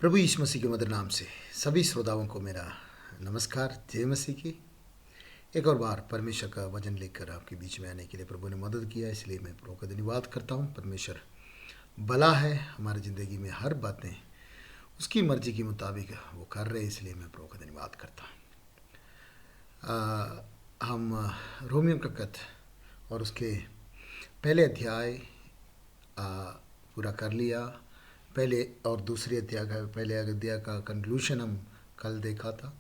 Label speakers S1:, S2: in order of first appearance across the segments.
S1: प्रभु यीशु मसीह के मधुर नाम से सभी श्रोताओं को मेरा नमस्कार। जय मसीह की। एक और बार परमेश्वर का वचन लेकर आपके बीच में आने के लिए प्रभु ने मदद किया, इसलिए मैं प्रभु का धन्यवाद करता हूँ। परमेश्वर भला है, हमारी ज़िंदगी में हर बातें उसकी मर्जी के मुताबिक वो कर रहे हैं, इसलिए मैं प्रभु का धन्यवाद करता हूँ। हम रोमियो का कथ और उसके पहले अध्याय पूरा कर लिया। पहले और दूसरे अध्याय का पहले अध्याय का कंक्लूशन हम कल देखा था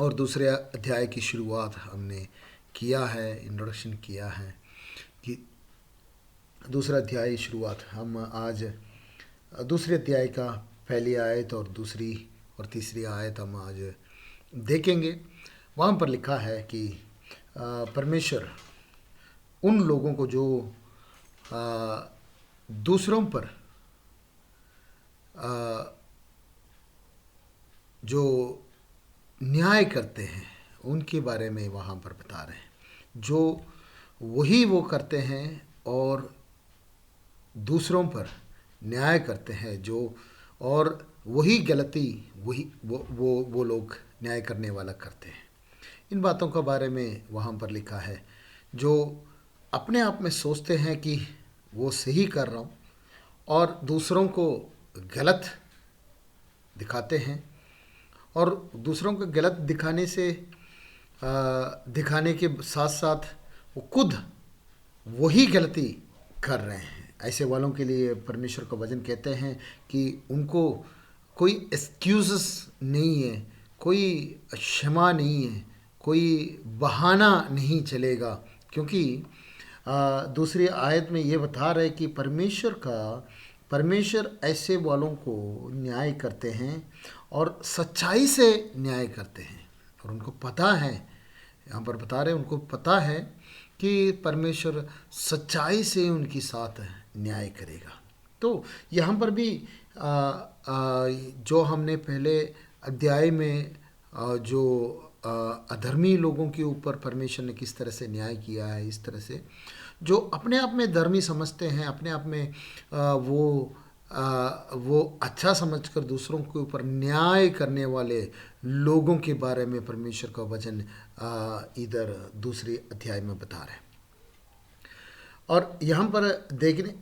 S1: और दूसरे अध्याय की शुरुआत हमने किया है, इंट्रोडक्शन किया है कि दूसरा अध्याय की शुरुआत हम आज दूसरे अध्याय का पहली आयत और दूसरी और तीसरी आयत हम आज देखेंगे। वहाँ पर लिखा है कि परमेश्वर उन लोगों को जो दूसरों पर जो न्याय करते हैं उनके बारे में वहाँ पर बता रहे हैं। जो वही वो करते हैं और दूसरों पर न्याय करते हैं, जो और वही गलती वही वो लोग न्याय करने वाला करते हैं। इन बातों के बारे में वहाँ पर लिखा है, जो अपने आप में सोचते हैं कि वो सही कर रहा हूँ और दूसरों को गलत दिखाते हैं, और दूसरों को गलत दिखाने के साथ साथ वो खुद वही गलती कर रहे हैं। ऐसे वालों के लिए परमेश्वर का वचन कहते हैं कि उनको कोई एक्सक्यूज़ नहीं है, कोई क्षमा नहीं है, कोई बहाना नहीं चलेगा, क्योंकि दूसरी आयत में ये बता रहे कि परमेश्वर ऐसे वालों को न्याय करते हैं और सच्चाई से न्याय करते हैं। और उनको पता है, यहाँ पर बता रहे उनको पता है कि परमेश्वर सच्चाई से उनके साथ न्याय करेगा। तो यहाँ पर भी जो हमने पहले अध्याय में जो अधर्मी लोगों के ऊपर परमेश्वर ने किस तरह से न्याय किया है, इस तरह से जो अपने आप में धर्मी समझते हैं, अपने आप में वो अच्छा समझकर दूसरों के ऊपर न्याय करने वाले लोगों के बारे में परमेश्वर का वचन इधर दूसरे अध्याय में बता रहे हैं। और यहाँ पर देखने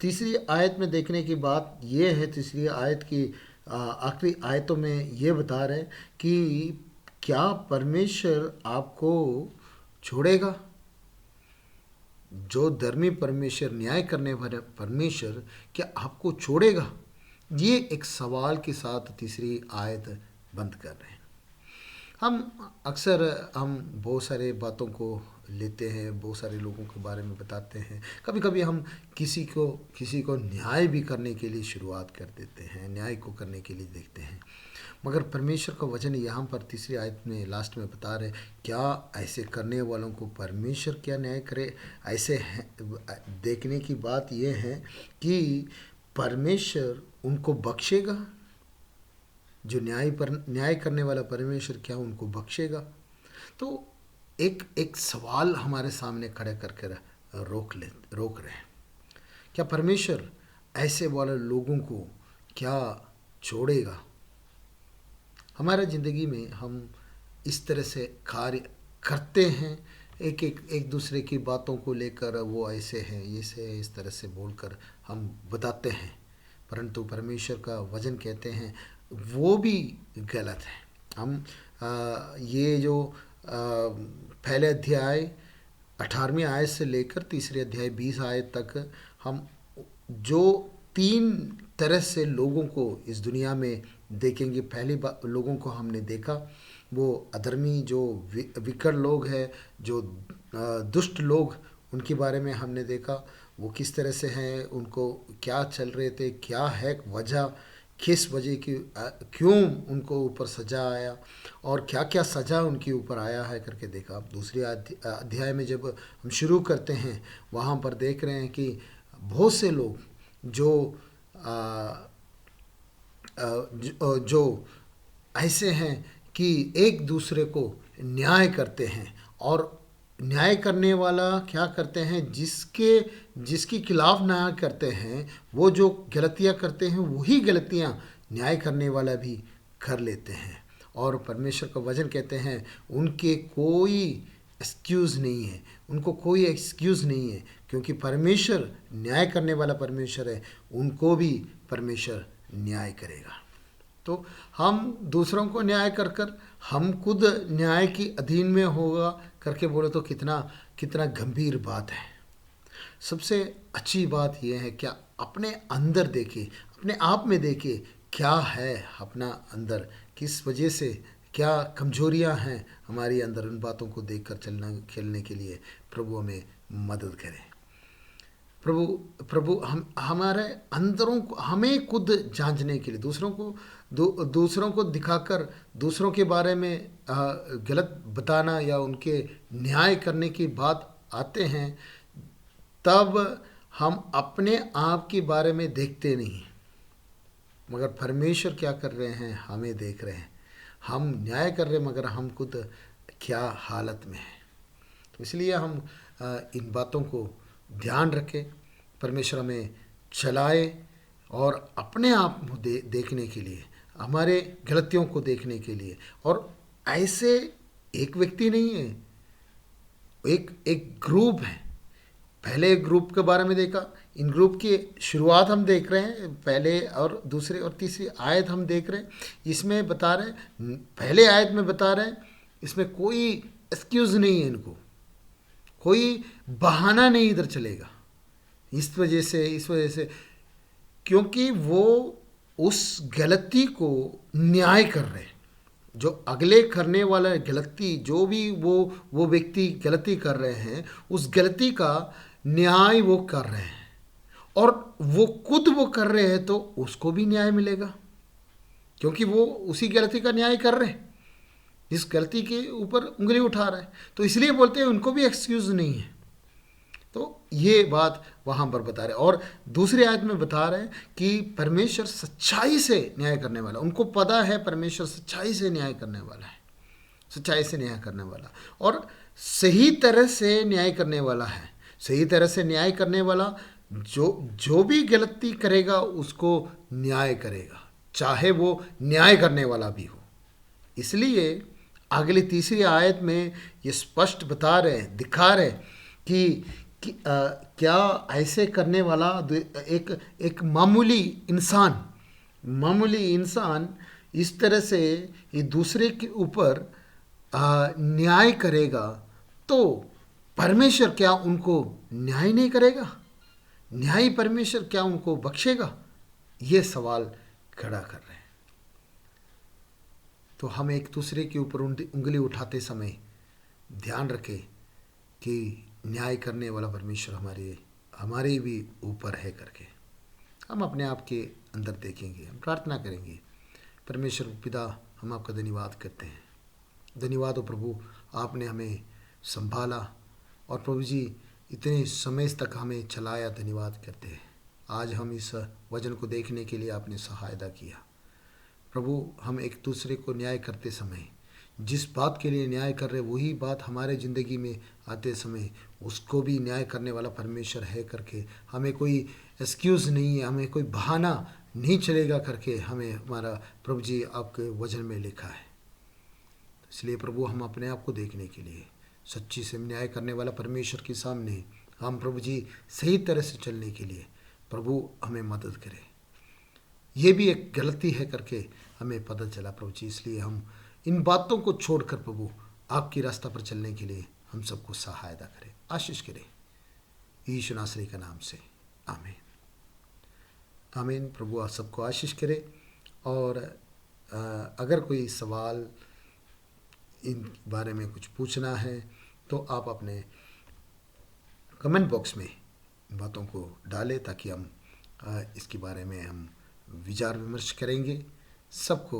S1: तीसरी आयत में देखने की बात ये है, तीसरी आयत की आखिरी आयतों में ये बता रहे कि क्या परमेश्वर आपको छोड़ेगा? जो धर्मी परमेश्वर, न्याय करने वाले परमेश्वर क्या आपको छोड़ेगा? ये एक सवाल के साथ तीसरी आयत बंद कर रहे हैं। हम बहुत सारे बातों को लेते हैं, बहुत सारे लोगों के बारे में बताते हैं। कभी कभी हम किसी को न्याय भी करने के लिए शुरुआत कर देते हैं, न्याय को करने के लिए देखते हैं। मगर परमेश्वर का वचन यहाँ पर तीसरी आयत में लास्ट में बता रहे, क्या ऐसे करने वालों को परमेश्वर क्या न्याय करे? ऐसे देखने की बात यह है कि परमेश्वर उनको बख्शेगा। जो न्याय करने वाला परमेश्वर क्या उनको बख्शेगा? तो एक सवाल हमारे सामने खड़े करके रोक रहे हैं, क्या परमेश्वर ऐसे वाले लोगों को क्या छोड़ेगा? हमारे ज़िंदगी में हम इस तरह से कार्य करते हैं, एक दूसरे की बातों को लेकर वो ऐसे हैं, इस तरह से बोलकर हम बताते हैं, परंतु परमेश्वर का वचन कहते हैं वो भी गलत है। हम ये जो पहले अध्याय 18वीं आयत से लेकर तीसरे अध्याय 20 आयत तक हम जो 3 तरह से लोगों को इस दुनिया में देखेंगे। पहली बार लोगों को हमने देखा, वो अधर्मी जो विकट लोग हैं, जो दुष्ट लोग, उनके बारे में हमने देखा वो किस तरह से हैं, उनको क्या चल रहे थे, क्या है वजह, किस वजह की क्यों उनको ऊपर सजा आया और क्या क्या सजा उनके ऊपर आया है करके देखा। दूसरे अध्याय में जब हम शुरू करते हैं, वहाँ पर देख रहे हैं कि बहुत से लोग जो ऐसे हैं कि एक दूसरे को न्याय करते हैं और न्याय करने वाला क्या करते हैं, जिसकी खिलाफ न्याय करते हैं, वो जो गलतियां करते हैं वही गलतियां न्याय करने वाला भी कर लेते हैं। और परमेश्वर का वचन कहते हैं उनके कोई एक्सक्यूज़ नहीं है, उनको कोई एक्सक्यूज़ नहीं है, क्योंकि परमेश्वर न्याय करने वाला परमेश्वर है, उनको भी परमेश्वर न्याय करेगा। तो हम दूसरों को न्याय कर कर हम खुद न्याय की अधीन में होगा करके बोले तो कितना कितना गंभीर बात है। सबसे अच्छी बात यह है क्या अपने अंदर देखे, अपने आप में देखे क्या है अपना अंदर, किस वजह से क्या कमजोरियां हैं हमारी अंदर, उन बातों को देखकर चलना खेलने के लिए प्रभु हमें मदद करे। प्रभु प्रभु हम हमारे अंदरों को हमें खुद जांचने के लिए, दूसरों को दिखाकर दूसरों के बारे में गलत बताना या उनके न्याय करने की बात आते हैं, तब हम अपने आप के बारे में देखते नहीं, मगर परमेश्वर क्या कर रहे हैं हमें देख रहे हैं। हम न्याय कर रहे हैं मगर हम खुद क्या हालत में हैं। तो इसलिए हम इन बातों को ध्यान रखें, परमेश्वर हमें चलाए और अपने आप को देखने के लिए, हमारे गलतियों को देखने के लिए। और ऐसे एक व्यक्ति नहीं है, एक ग्रुप है। पहले एक ग्रुप के बारे में देखा, इन ग्रुप की शुरुआत हम देख रहे हैं, पहले और दूसरे और तीसरी आयत हम देख रहे हैं। इसमें बता रहे हैं, पहले आयत में बता रहे हैं इसमें कोई एक्सक्यूज़ नहीं है, इनको कोई बहाना नहीं इधर चलेगा। इस वजह से क्योंकि वो उस गलती को न्याय कर रहे हैं, जो अगले करने वाला गलती, जो भी वो व्यक्ति गलती कर रहे हैं, उस गलती का न्याय वो कर रहे हैं। और वो खुद वो कर रहे हैं तो उसको भी न्याय मिलेगा, क्योंकि वो उसी गलती का न्याय कर रहे हैं, इस गलती के ऊपर उंगली उठा रहे हैं। तो इसलिए बोलते हैं उनको भी एक्सक्यूज़ नहीं है। तो ये बात वहाँ पर बता रहे। और दूसरी आयत में बता रहे हैं कि परमेश्वर सच्चाई से न्याय करने वाला, उनको पता है परमेश्वर सच्चाई से न्याय करने वाला है, सच्चाई से न्याय करने वाला और सही तरह से न्याय करने वाला है। सही तरह से न्याय करने वाला जो भी गलती करेगा उसको न्याय करेगा, चाहे वो न्याय करने वाला भी हो। इसलिए अगली तीसरी आयत में ये स्पष्ट बता रहे हैं, दिखा रहे कि क्या ऐसे करने वाला एक मामूली इंसान इस तरह से ये दूसरे के ऊपर न्याय करेगा तो परमेश्वर क्या उनको न्याय नहीं करेगा? न्याय परमेश्वर क्या उनको बख्शेगा? ये सवाल खड़ा कर रहे हैं। तो हम एक दूसरे के ऊपर उंगली उठाते समय ध्यान रखें कि न्याय करने वाला परमेश्वर हमारे भी ऊपर है करके हम अपने आप के अंदर देखेंगे। हम प्रार्थना करेंगे। परमेश्वर पिता, हम आपका धन्यवाद करते हैं। धन्यवाद हो प्रभु, आपने हमें संभाला और प्रभु जी इतने समय तक हमें चलाया। धन्यवाद करते हैं। आज हम इस वचन को देखने के लिए आपने सहायता किया। प्रभु, हम एक दूसरे को न्याय करते समय जिस बात के लिए न्याय कर रहे वही बात हमारे ज़िंदगी में आते समय उसको भी न्याय करने वाला परमेश्वर है करके हमें कोई एक्सक्यूज़ नहीं है, हमें कोई बहाना नहीं चलेगा करके हमें हमारा प्रभु जी आपके वचन में लिखा है। इसलिए प्रभु, हम अपने आप को देखने के लिए सच्ची से न्याय करने वाला परमेश्वर के सामने हम प्रभु जी सही तरह से चलने के लिए प्रभु हमें मदद करें। ये भी एक गलती है करके हमें पता चला प्रभु जी। इसलिए हम इन बातों को छोड़कर प्रभु आपकी रास्ता पर चलने के लिए हम सबको सहायता करें, आशीष करें, यीशु नासरी का नाम से, आमीन आमीन। प्रभु आप सबको आशीष करे। और अगर कोई सवाल इन बारे में कुछ पूछना है तो आप अपने कमेंट बॉक्स में बातों को डालें ताकि हम इसके बारे में हम विचार विमर्श करेंगे। सबको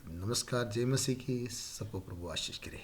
S1: नमस्कार, जय मसीह की। सबको प्रभु आशीष करे।